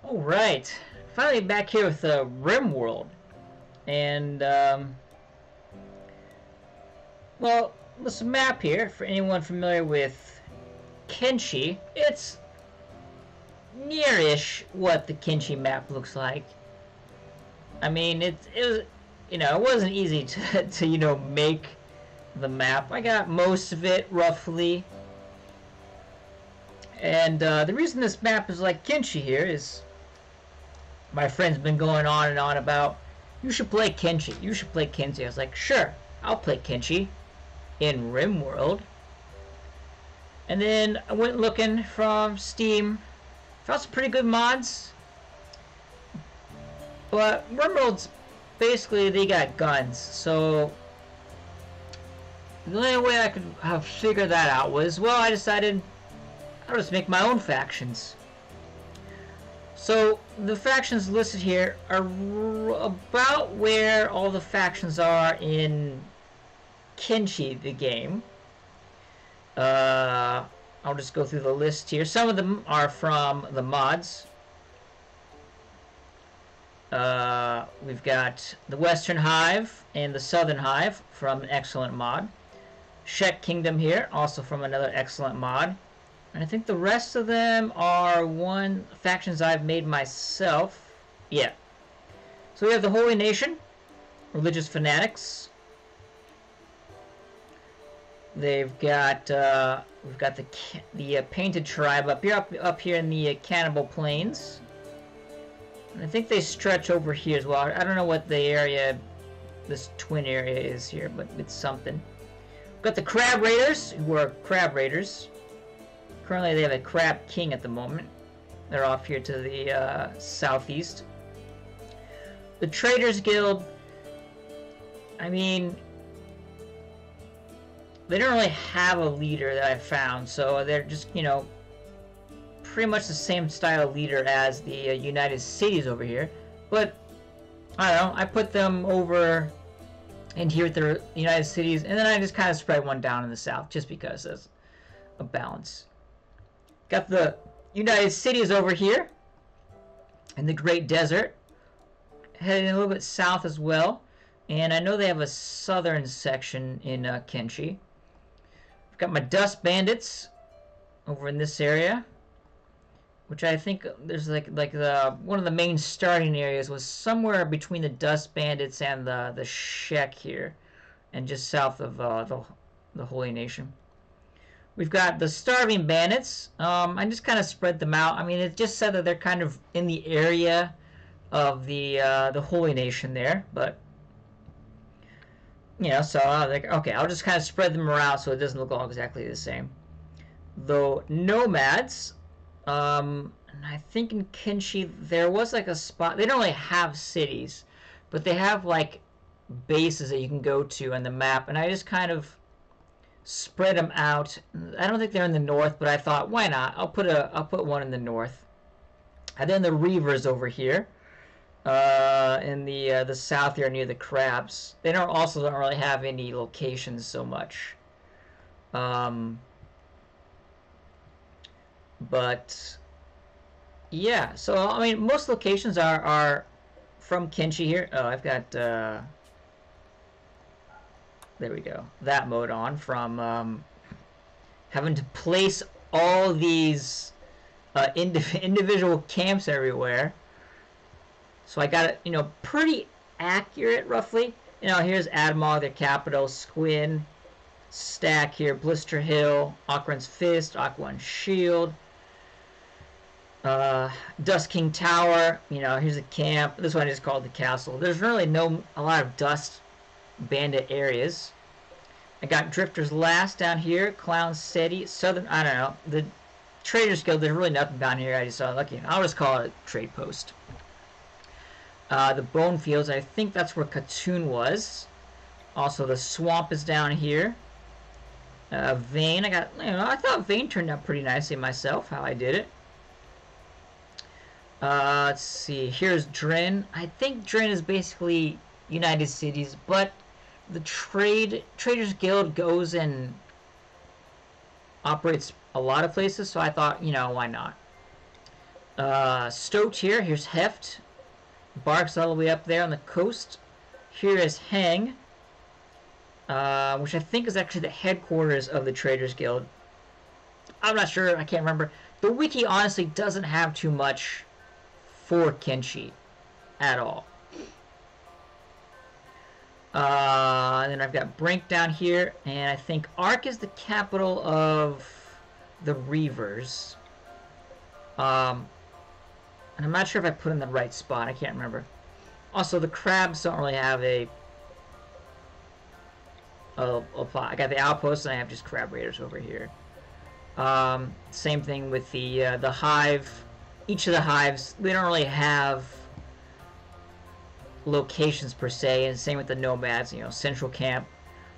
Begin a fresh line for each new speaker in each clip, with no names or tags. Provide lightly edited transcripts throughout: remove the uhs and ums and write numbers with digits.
Alright, finally back here with the Rim World. And, well, this map here, for anyone familiar with Kenshi, it's near-ish what the Kenshi map looks like. I mean, it was, it wasn't easy to make the map. I got most of it, roughly. And, the reason this map is like Kenshi here is my friend's been going on and on about, you should play Kenshi, you should play Kenshi. I was like, sure, I'll play Kenshi in RimWorld. And then I went looking from Steam, found some pretty good mods. But RimWorld's basically, they got guns, so the only way I could have figured that out was, well, I decided I'll just make my own factions. So the factions listed here are about where all the factions are in Kenshi, the game. I'll just go through the list here. Some of them are from the mods. We've got the Western Hive and the Southern Hive from an excellent mod. Shek Kingdom here, also from another excellent mod. And I think the rest of them are factions I've made myself. Yeah. So we have the Holy Nation, religious fanatics. They've got we've got the Painted Tribe up here in the Cannibal Plains. And I think they stretch over here as well. I don't know what the area, this twin area is here, but it's something. We've got the Crab Raiders, who are Crab Raiders. Currently, they have a Crab King at the moment. They're off here to the southeast. The Traders Guild, I mean, they don't really have a leader that I found, so they're just, pretty much the same style of leader as the United Cities over here. But, I don't know, I put them over in here with the United Cities, and then I just kind of spread one down in the south, just because there's a balance. Got the United Cities over here in the Great Desert, heading a little bit south as well. And I know they have a southern section in Kenshi. I've got my Dust Bandits over in this area, which I think there's like the one of the main starting areas was somewhere between the Dust Bandits and the Shek here, and just south of the Holy Nation. We've got the Starving Bandits. I just kind of spread them out. I mean, it just said that they're kind of in the area of the Holy Nation there, but so I was like, okay, I'll just kind of spread them around so it doesn't look all exactly the same. Though Nomads, and I think in Kenshi there was like a spot. They don't really have cities, but they have like bases that you can go to on the map, and I just kind of spread them out. I don't think they're in the north, but I thought, why not? I'll put one in the north. And then the Reavers over here, in the south here near the Crabs. They don't really have any locations so much. But yeah, so I mean, most locations are from Kenshi here. Oh, I've got there we go. That mode on from having to place all these individual camps everywhere. So I got it, pretty accurate, roughly. Here's Admog, their capital, Squin, Stack here, Blister Hill, Aquan's Fist, Aquan's Shield, Dust King Tower. Here's a camp. This one is called the Castle. There's really a lot of Dust Bandit areas. I got Drifter's Last down here, Clown City, Southern, I don't know, the Traders Guild. There's really nothing down here. I just saw lucky. I'll just call it a trade post. The Bone Fields, I think that's where Katoon was. Also, the Swamp is down here. Vane, I thought Vane turned out pretty nicely myself, how I did it. Let's see, here's Drin. I think Drin is basically United Cities, but the Traders Guild goes and operates a lot of places, so I thought, why not? Stoked here. Here's Heft. Bark's all the way up there on the coast. Here is Hang, which I think is actually the headquarters of the Traders Guild. I'm not sure. I can't remember. The wiki honestly doesn't have too much for Kenshi at all. And then I've got Brink down here, and I think Ark is the capital of the Reavers. And I'm not sure if I put in the right spot. I can't remember. Also, the crabs don't really have a plot. I got the outpost, and I have just crab raiders over here. Same thing with the hive. Each of the hives, they don't really have locations per se, and same with the nomads. You know, central camp,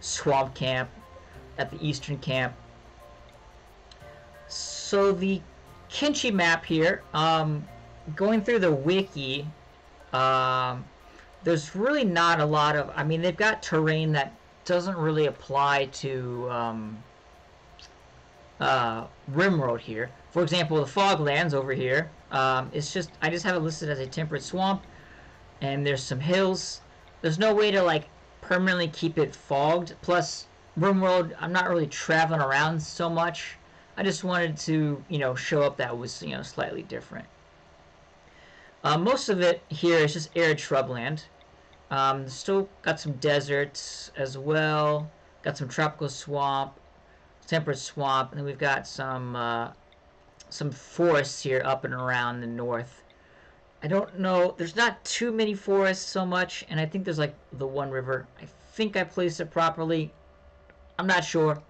swamp camp, at the eastern camp. So the Kenshi map here, going through the wiki, there's really not a lot of. I mean, they've got terrain that doesn't really apply to Rimroad here. For example, the Foglands over here, it's just, I just have it listed as a temperate swamp, and there's some hills. There's no way to like permanently keep it fogged. Plus, Rimroad, I'm not really traveling around so much. I just wanted to, you know, show up that was, you know, slightly different. Most of it here is just arid shrubland. Still got some deserts as well. Got some tropical swamp, temperate swamp, and then we've got some forests here up and around the north. I don't know. There's not too many forests so much, and I think there's like the one river. I think I placed it properly. I'm not sure.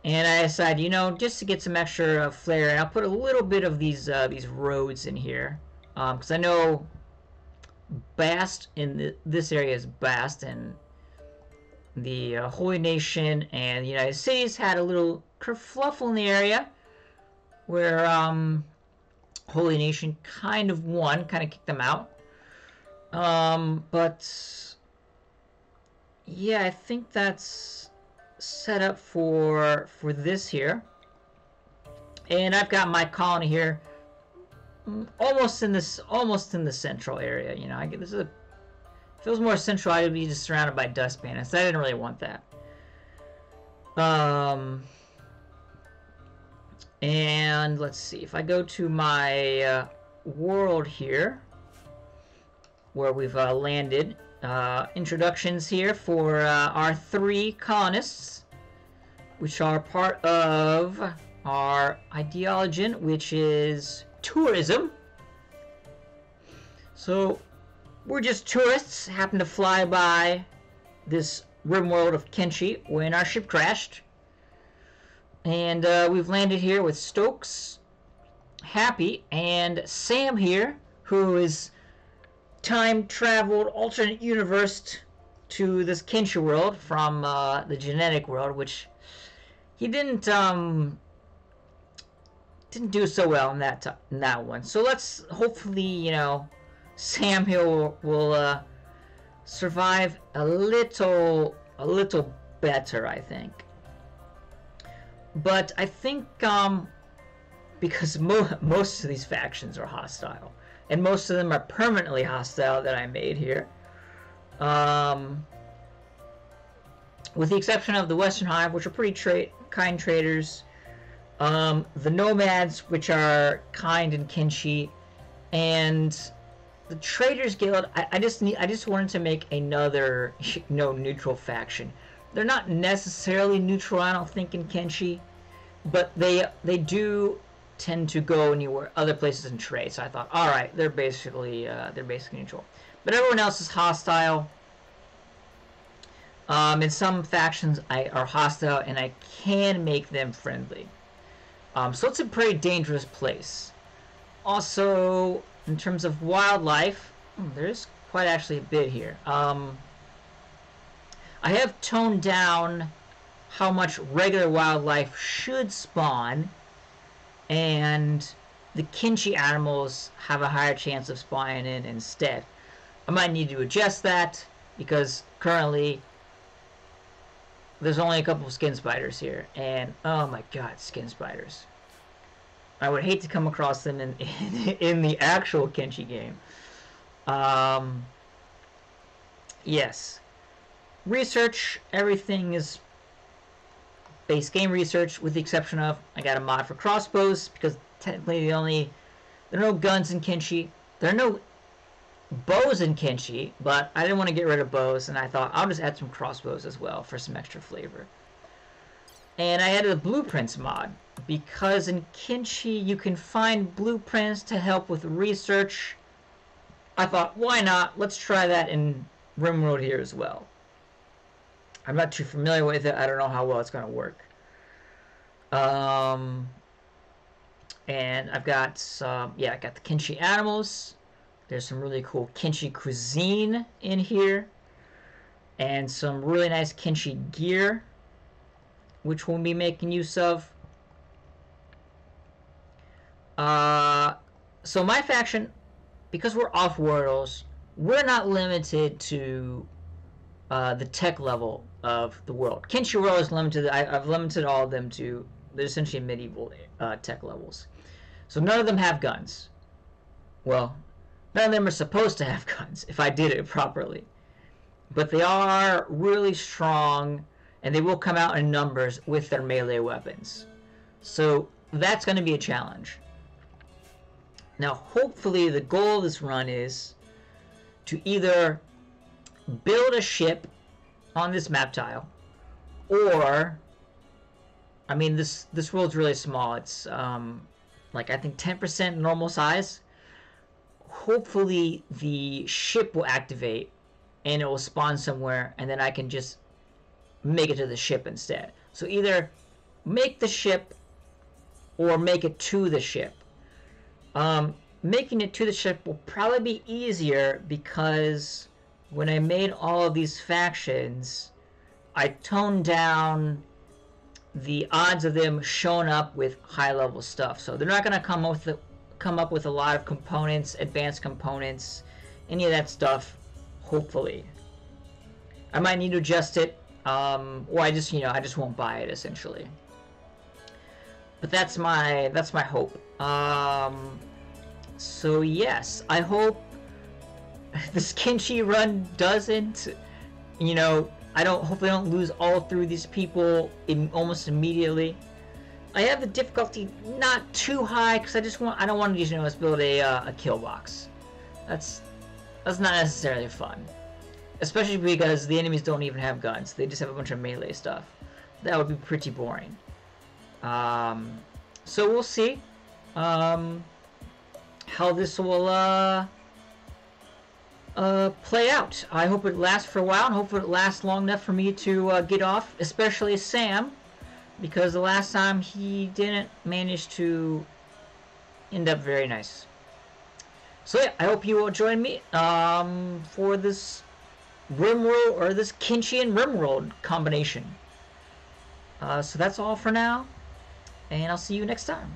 And I decided, you know, just to get some extra flair, and I'll put a little bit of these roads in here, because I know Bast in this area is Bast, and the Holy Nation and the United States had a little kerfluffle in the area where Holy Nation kind of won, kind of kicked them out. But yeah, I think that's set up for this here. And I've got my colony here almost in the central area. You know, I get this is a, if it was more central, I'd be just surrounded by dust bandits. I didn't really want that. And let's see, if I go to my world here, where we've landed, introductions here for our 3 colonists, which are part of our ideology, which is tourism. So we're just tourists, happen to fly by this rim world of Kenshi when our ship crashed. And we've landed here with Stokes, Happy, and Sam here, who is time-traveled alternate universe to this Kenshi world from the genetic world, which he didn't do so well in that one. So let's hopefully, you know, Sam here will survive a little better, I think. But I think because most of these factions are hostile, and most of them are permanently hostile that I made here, with the exception of the Western Hive, which are pretty kind traders, the Nomads, which are kind in Kenshi, and the Traders Guild. I just wanted to make another neutral faction. They're not necessarily neutral, I don't think, in Kenshi, but they do tend to go anywhere other places and trade. So I thought, all right, they're basically neutral. But everyone else is hostile. And some factions are hostile, and I can make them friendly. So it's a pretty dangerous place. Also, in terms of wildlife, there's quite actually a bit here. I have toned down how much regular wildlife should spawn, and the Kenshi animals have a higher chance of spawning in instead. I might need to adjust that, because currently there's only a couple of skin spiders here, and oh my god, skin spiders. I would hate to come across them in the actual Kenshi game. Yes. Research, everything is base game research, with the exception of I got a mod for crossbows, because technically there are no guns in Kenshi. There are no bows in Kenshi, but I didn't want to get rid of bows, and I thought I'll just add some crossbows as well for some extra flavor. And I added a blueprints mod, because in Kenshi you can find blueprints to help with research. I thought, why not? Let's try that in Rimworld here as well. I'm not too familiar with it. I don't know how well it's going to work. And I've got some, I got the Kenshi animals. There's some really cool Kenshi Cuisine in here. And some really nice Kenshi gear, which we'll be making use of. So my faction, because we're off-worlds, we're not limited to the tech level of the world. Kenshi World is limited. I've limited all of them to, they're essentially medieval tech levels. So none of them have guns. Well, none of them are supposed to have guns, if I did it properly. But they are really strong, and they will come out in numbers with their melee weapons. So that's going to be a challenge. Now, hopefully the goal of this run is to either build a ship on this map tile, or, I mean, this world's really small. It's like, I think 10% normal size. Hopefully the ship will activate and it will spawn somewhere, and then I can just make it to the ship instead. So either make the ship or make it to the ship. Making it to the ship will probably be easier, because when I made all of these factions, I toned down the odds of them showing up with high-level stuff. So they're not going to come up with a lot of components, advanced components, any of that stuff, hopefully. I might need to adjust it, or I just won't buy it, essentially. But that's my hope. So yes, I hope this Kenshi run doesn't, hopefully I don't lose all through these people almost immediately. I have the difficulty not too high, because I don't want to just build a kill box. That's not necessarily fun, especially because the enemies don't even have guns. They just have a bunch of melee stuff. That would be pretty boring. So we'll see how this will play out. I hope it lasts for a while, and hope it lasts long enough for me to get off, especially Sam, because the last time he didn't manage to end up very nice. So yeah, I hope you will join me for this Rimworld, or this Kenshi and Rimworld combination. So that's all for now, and I'll see you next time.